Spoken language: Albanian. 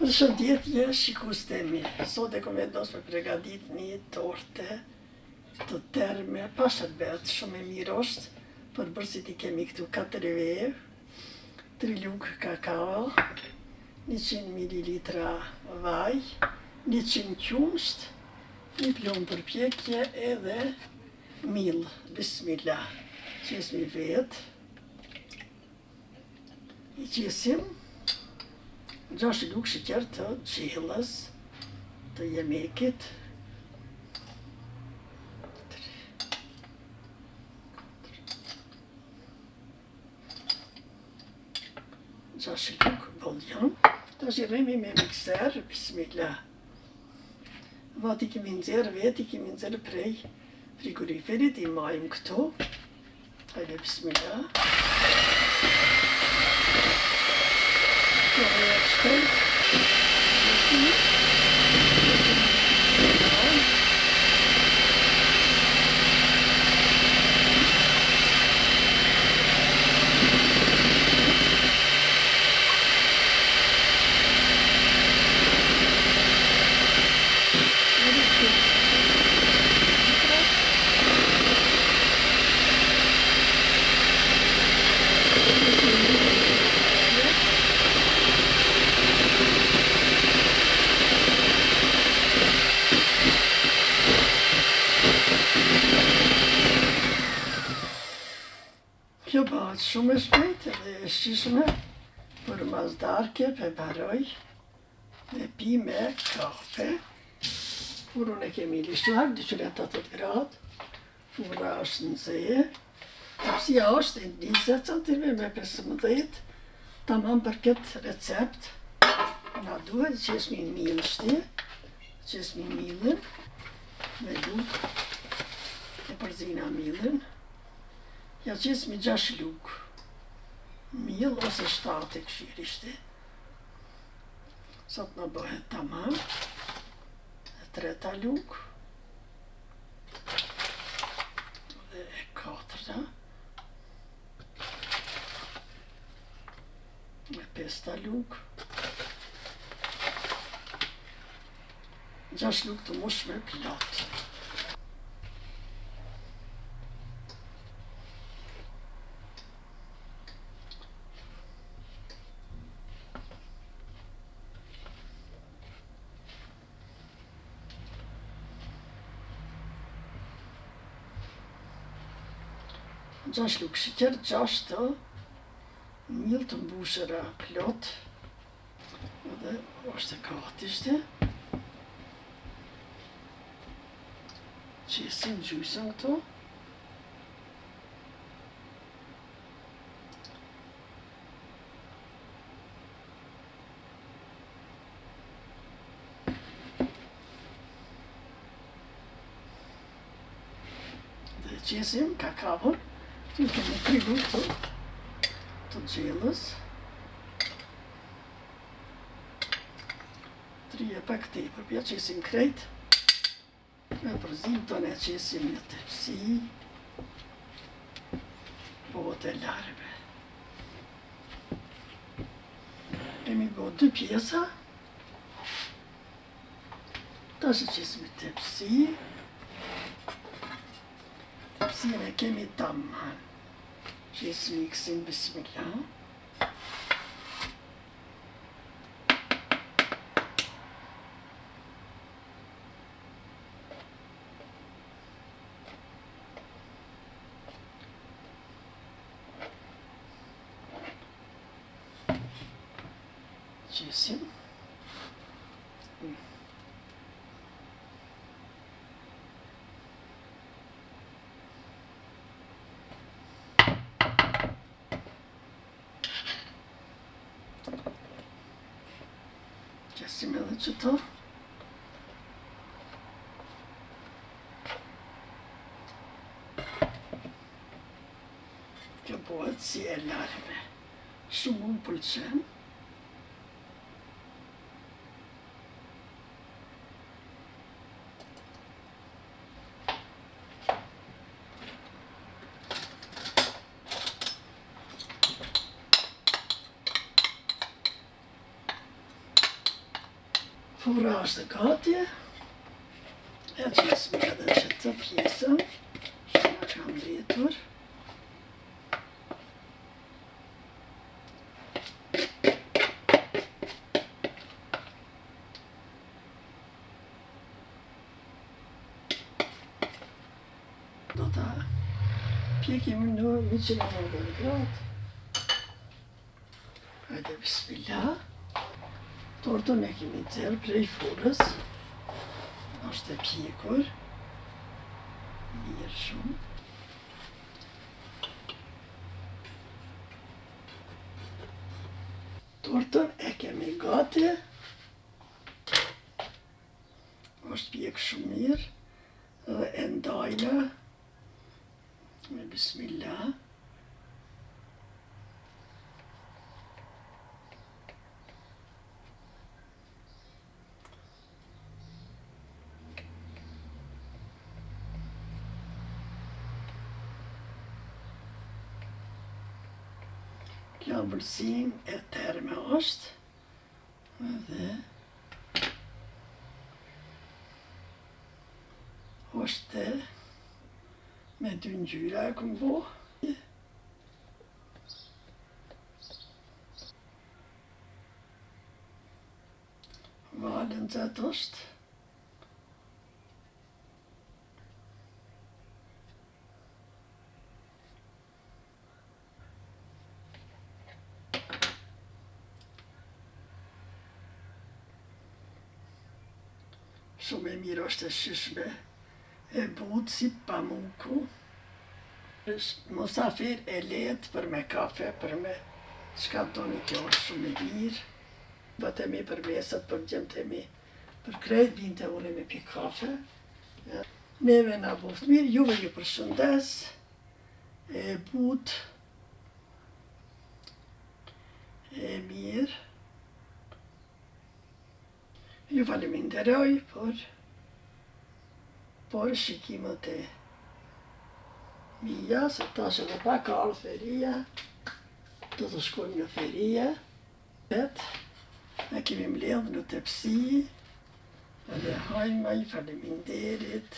Përshëndetje, shikustemi. Sot e kom vendos me pregadit një torte të terme, pa shërbet, shumë e mirë është. Perbersit i kemi këtu 4 vejë, 3 lug kakao, 100 ml vaj, 100 qumsht, një plumb përpjekje edhe miell. Bismillah. Qesmi vet. I qesim 6 lug sheqer të gjellës, të jemekit. 6 lug boljon. Tash i rremi me mikser, bismillah. Vat i kemi nxerr vet, i kemi nxerr prej frigoriferit, i majm këtu. Hajde bismillah. Kjo bëhet shumë e shpejt edhe e shishme, për mazdarke preparoj me pi me kafe. Furun e kemi lishuar 280 gradë, fura është në zeje, hapësia është 20 cm me 15, tamam për këtë recept. Na duhet qesmi miell shte, qesmi miellin me lug, e përzina miellin. Ja qesmi 6 lug miell ose 7 këshir ishte. Sot në bëhet tamam. E 3 lug. Dhe e 4. E 5 lug. 6 lug të mushme plot. Gjash lug sheqer, 6 të miell të mbushura plot. Edhe është e gati ishte. Qesim gjysën këtu. Dhe qesim kakaon. Në kemi 3 lug të gjellës, 3 e pak tepër, pja qesim krejt, me përzim të ne qesim një tepsi, bëhet e larme. Kemi bëhet 2 pjesa, tash qesim tepsi, tepsin e kemi tamam. Qesim miksin, bismillah. Qesim. Qesim edhe qëto. Kjo bëhet si e larme. Shumë më pëlqen. Vooral de gati. Het is meer dan je te piezen. Zo gaan we het door. Dat daar. Pik je me nu een beetje aan de graad. Hadi bismillah. Torte Lug Miell preifores. Eshte pjekur. Mer shum. Torten ekemi gati. Eshte pjek shumë mirë. Dhe e ndajna. Me bismillah. Appelsin e tërë me është. Dhe është me 2 ngjyra e kom bo. Valen të atë është. Shumë e mirë është e shishme, e butë si pamuku. Mosafir e letë për me kafe, për me çka doni, kjo është shumë e mirë. Bëtemi për mesat, për gjemtemi, për krejt vinte unë me pi kafe. Neve na boftë mirë, juve ju përshëndes, e butë, e mirë. Ju faleminderoj për shikimet e mia, se tash edhe pak ka ardhur feria, do të shkojmë në ferie. Ne kemi mbledhur në tepsi, edhe hajma, i faleminderit.